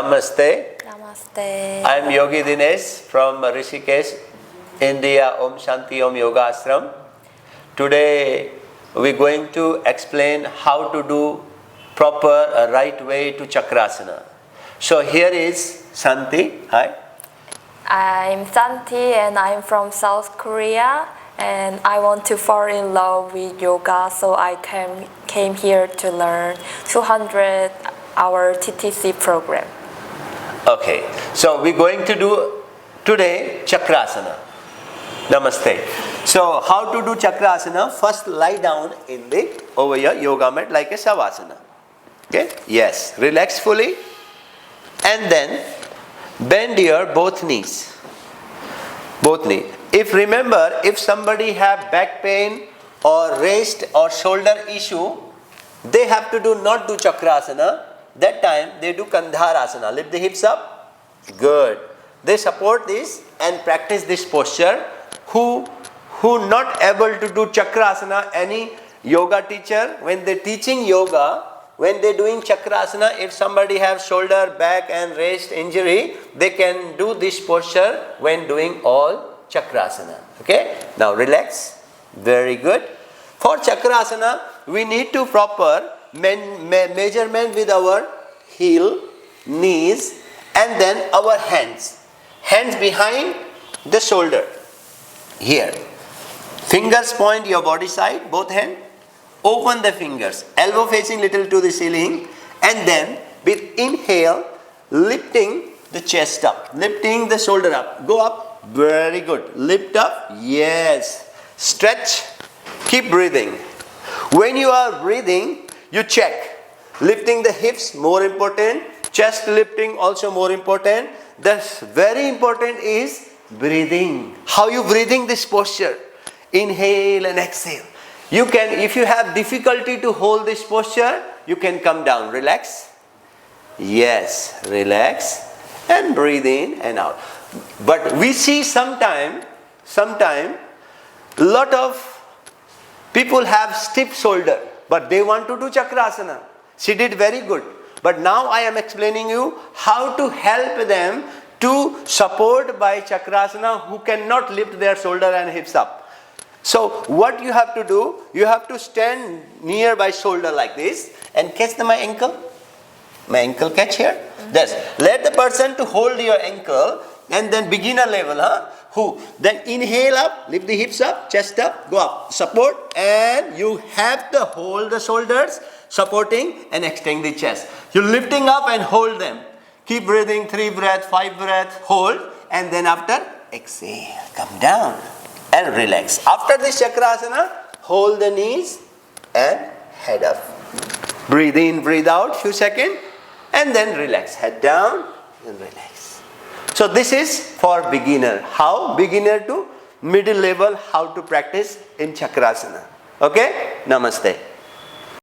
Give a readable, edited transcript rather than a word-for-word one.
Namaste. Namaste. I am Yogi Dinesh from Rishikesh, India. Om Shanti Om Yoga Ashram. Today we are going to explain how to do proper right way to Chakrasana. So here is Shanti. Hi. I'm Shanti and I'm from South Korea and I want to fall in love with yoga, so I came here to learn 200-hour TTC program. Okay, so we're going to do today Chakrasana. Namaste. So how to do Chakrasana? First lie down in the over your yoga mat like a Savasana. Okay? Yes. Relax fully and then bend your both knees. Both knees. If somebody have back pain or wrist or shoulder issue, they have to not do Chakrasana. That time they do Kandharasana. Lift the hips up. Good. They support this and practice this posture. Who not able to do Chakrasana, any yoga teacher, when they teaching yoga, when they doing Chakrasana, if somebody have shoulder, back and wrist injury, they can do this posture when doing all Chakrasana. Okay? Now relax. Very good. For Chakrasana, we need to proper measurement with our heel, knees and then our hands. Hands behind the shoulder. Here. Fingers point your body side, both hands. Open the fingers. Elbow facing little to the ceiling. And then with inhale, lifting the chest up. Lifting the shoulder up. Go up. Very good. Lift up. Yes. Stretch. Keep breathing. When you are breathing, you check. Lifting the hips, more important. Chest lifting, also more important. That's very important is breathing. How you breathing this posture? Inhale and exhale. You can, if you have difficulty to hold this posture, you can come down. Relax. Yes, relax. And breathe in and out. But we see sometime, lot of people have stiff shoulder, but they want to do Chakrasana. She did very good. But now I am explaining you how to help them to support by Chakrasana who cannot lift their shoulder and hips up. So what you have to do, you have to stand near by shoulder like this and catch my ankle. My ankle catch here. Yes. Let the person to hold your ankle and then beginner level, then inhale up, lift the hips up, chest up, go up, support, and you have to hold the shoulders, supporting and extend the chest. You're lifting up and hold them. Keep breathing, 3 breath, 5 breath, hold, and then after, exhale, come down and relax. After this Chakrasana, hold the knees and head up. Breathe in, breathe out, few seconds, and then relax. Head down and relax. So this is for beginner. How? Beginner to middle level, how to practice in Chakrasana. Okay? Namaste.